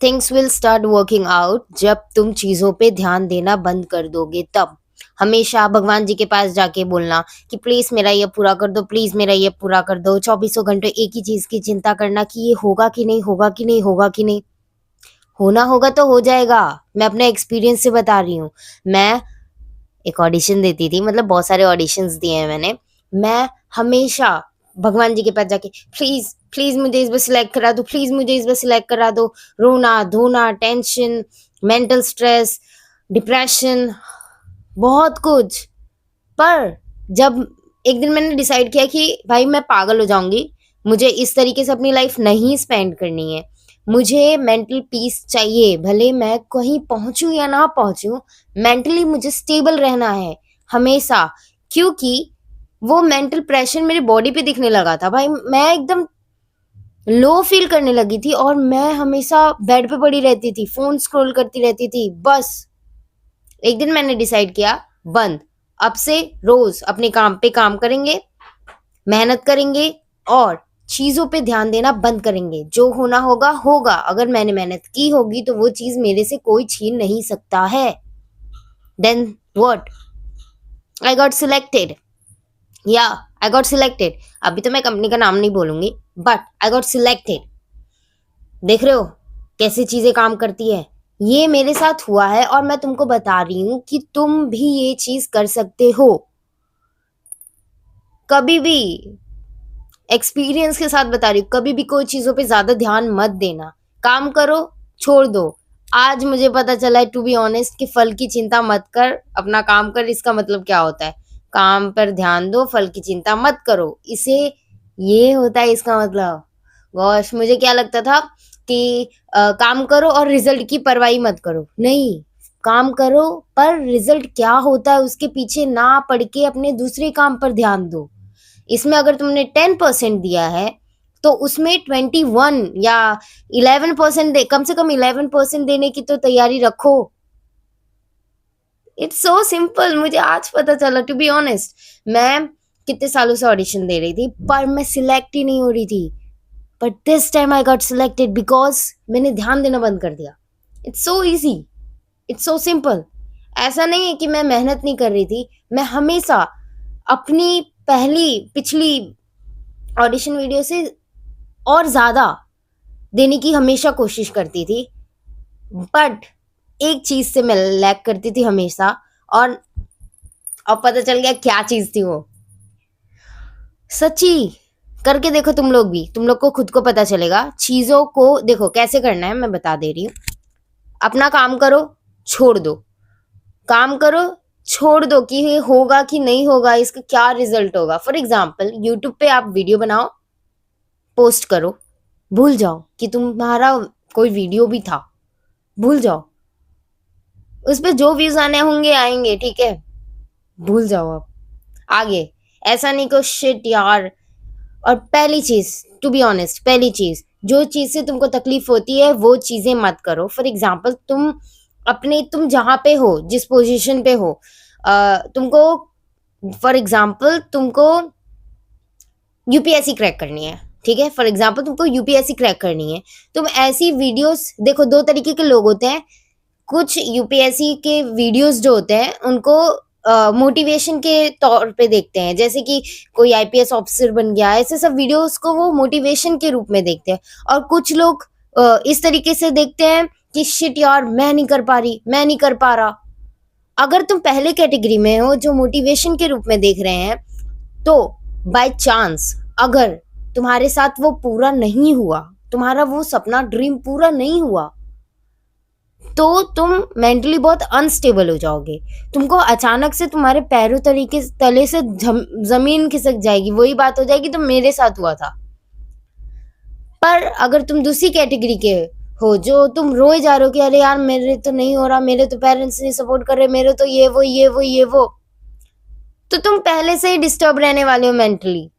Things will start working out जब तुम चीज़ों पे ध्यान देना बंद कर दोगे तब। हमेशा भगवान जी के पास जाके बोलना कि प्लीज़ मेरा ये पूरा कर दो, प्लीज़ मेरा ये पूरा कर दो। चौबीसों घंटे एक ही चीज़ की चिंता करना कि ये होगा कि नहीं, होगा कि नहीं, होगा कि नहीं। होना होगा तो हो जाएगा। मैं अपने एक्सपीरियंस से बता रही हूँ। मैं एक ऑडिशन देती थी, मतलब बहुत सारे ऑडिशंस दिए हैं मैंने। मैं हमेशा भगवान जी के पास जाके प्लीज़, प्लीज़ मुझे इस बार सिलेक्ट करा दो, प्लीज़ मुझे इस बार सिलेक्ट करा दो। रोना-धोना, टेंशन, मेंटल स्ट्रेस, डिप्रेशन, बहुत कुछ। पर जब एक दिन मैंने डिसाइड किया कि भाई मैं पागल हो जाऊँगी, मुझे इस तरीके से अपनी लाइफ नहीं स्पेंड करनी है। मुझे मेंटल पीस चाहिए, भले मैं कहीं पहुँचूँ या ना पहुँचूँ, मेंटली मुझे स्टेबल रहना है हमेशा। क्योंकि वो मेंटल प्रेशर मेरी बॉडी पे दिखने लगा था। भाई मैं एकदम लो फील करने लगी थी और मैं हमेशा बेड पे पड़ी रहती थी, फ़ोन स्क्रॉल करती रहती थी, बस। एक दिन मैंने डिसाइड किया बंद। अब से रोज अपने काम पे काम करेंगे, मेहनत करेंगे और चीजों पे ध्यान देना बंद करेंगे। जो होना होगा होगा। अगर मैंने मेहनत की होगी तो वो चीज मेरे से कोई छीन नहीं सकता है। Then what? I got selected. या आई गॉट सिलेक्टेड। अभी तो मैं कंपनी का नाम नहीं बोलूंगी, बट आई गॉट सिलेक्टेड। देख रहे हो कैसी चीजें काम करती है? ये मेरे साथ हुआ है और मैं तुमको बता रही हूँ कि तुम भी ये चीज कर सकते हो। कभी भी एक्सपीरियंस के साथ बता रही हूँ, कभी भी कोई चीजों पे ज्यादा ध्यान मत देना। काम करो, छोड़ दो। आज मुझे पता चला है टू बी ऑनेस्ट कि फल की चिंता मत कर, अपना काम कर। इसका मतलब क्या होता है? काम पर ध्यान दो, फल की चिंता मत करो। इसे ये होता है इसका मतलब। गॉश, मुझे क्या लगता था कि काम करो और रिजल्ट की परवाही मत करो। नहीं, काम करो पर रिजल्ट क्या होता है उसके पीछे ना पड़ के अपने दूसरे काम पर ध्यान दो। इसमें अगर तुमने 10% दिया है तो उसमें 21 या 11% दे, कम से कम 11% देने की तो तैयारी रखो। It's so simple. मुझे आज पता चला, टू बी ऑनेस्ट। मैं कितने सालों से ऑडिशन दे रही थी पर मैं सिलेक्ट ही नहीं हो रही थी। But this time I got selected because मैंने ध्यान देना बंद कर दिया। It's so easy, it's so simple. ऐसा नहीं है कि मैं मेहनत नहीं कर रही थी। मैं हमेशा अपनी पिछली ऑडिशन वीडियो से और ज़्यादा देने की हमेशा कोशिश करती थी। बट एक चीज़ से मैं लैक करती थी हमेशा। और अब पता चल गया क्या चीज़ थी वो। सच्ची करके देखो तुम लोग भी, तुम लोग को खुद को पता चलेगा। चीज़ों को देखो कैसे करना है, मैं बता दे रही हूँ। अपना काम करो, छोड़ दो। काम करो, छोड़ दो कि ये होगा कि नहीं होगा, इसका क्या रिजल्ट होगा। फॉर एग्जाम्पल यूट्यूब पे आप वीडियो बनाओ, पोस्ट करो, भूल जाओ कि तुम्हारा कोई वीडियो भी था। भूल जाओ। उस पे जो व्यूज आने होंगे आएंगे, ठीक है, भूल जाओ। अब आगे ऐसा नहीं को शिट यार। और पहली चीज, टू बी ऑनेस्ट, पहली चीज, जो चीज से तुमको तकलीफ होती है वो चीजें मत करो। फॉर एग्जाम्पल तुम जहां पे हो, जिस पोजीशन पे हो, तुमको फॉर एग्जाम्पल तुमको यूपीएससी क्रैक करनी है, ठीक है। फॉर एग्जाम्पल तुमको यूपीएससी क्रैक करनी है। तुम ऐसी वीडियोस देखो। दो तरीके के लोग होते हैं। कुछ यूपीएससी के वीडियोस जो होते हैं उनको मोटिवेशन के तौर पे देखते हैं, जैसे कि कोई आईपीएस ऑफिसर बन गया, ऐसे सब वीडियोस को वो मोटिवेशन के रूप में देखते हैं। और कुछ लोग इस तरीके से देखते हैं कि शिट यार मैं नहीं कर पा रही, मैं नहीं कर पा रहा। अगर तुम पहले कैटेगरी में हो जो मोटिवेशन के रूप में देख रहे हैं, तो बाय चांस अगर तुम्हारे साथ वो पूरा नहीं हुआ, तुम्हारा वो सपना ड्रीम पूरा नहीं हुआ, तो तुम मेंटली बहुत अनस्टेबल हो जाओगे। तुमको अचानक से तुम्हारे पैरों तले से जमीन खिसक जाएगी। वही बात हो जाएगी तो मेरे साथ हुआ था। पर अगर तुम दूसरी कैटेगरी के हो, जो तुम रोए जा रहे हो कि अरे यार मेरे तो नहीं हो रहा, मेरे तो पेरेंट्स नहीं सपोर्ट कर रहे, मेरे तो ये वो ये वो ये वो, तो तुम पहले से ही डिस्टर्ब रहने वाले हो मेंटली।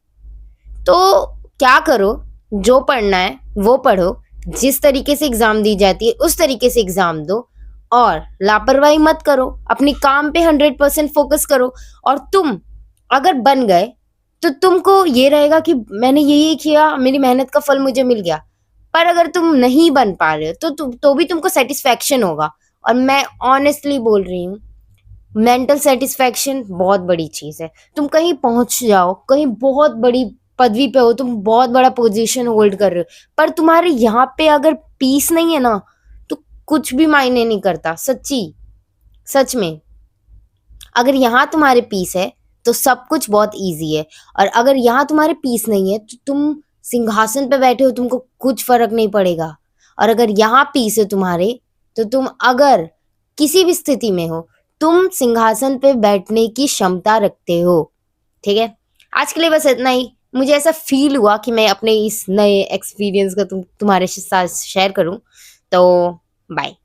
तो क्या करो, जो पढ़ना है वो पढ़ो, जिस तरीके से एग्जाम दी जाती है उस तरीके से एग्जाम दो, और लापरवाही मत करो। अपनी काम पे 100% फोकस करो। और तुम अगर बन गए तो तुमको ये रहेगा कि मैंने ये किया, मेरी मेहनत का फल मुझे मिल गया। पर अगर तुम नहीं बन पा रहे हो तो भी तुमको सेटिस्फेक्शन होगा। और मैं ऑनेस्टली बोल रही हूँ, मेंटल सेटिस्फेक्शन बहुत बड़ी चीज है। तुम कहीं पहुंच जाओ, कहीं बहुत बड़ी पदवी पे हो, तुम बहुत बड़ा पोजीशन होल्ड कर रहे हो, पर तुम्हारे यहाँ पे अगर पीस नहीं है ना, तो कुछ भी मायने नहीं करता। सच्ची, सच में। अगर यहाँ तुम्हारे पीस है तो सब कुछ बहुत इजी है, और अगर यहाँ तुम्हारे पीस नहीं है तो तुम सिंहासन पे बैठे हो, तुमको कुछ फर्क नहीं पड़ेगा। और अगर यहाँ पीस है तुम्हारे, तो तुम अगर किसी भी स्थिति में हो, तुम सिंहासन पे बैठने की क्षमता रखते हो। ठीक है, आज के लिए बस इतना ही। मुझे ऐसा फील हुआ कि मैं अपने इस नए एक्सपीरियंस का तुम्हारे साथ शेयर करूं। तो बाय।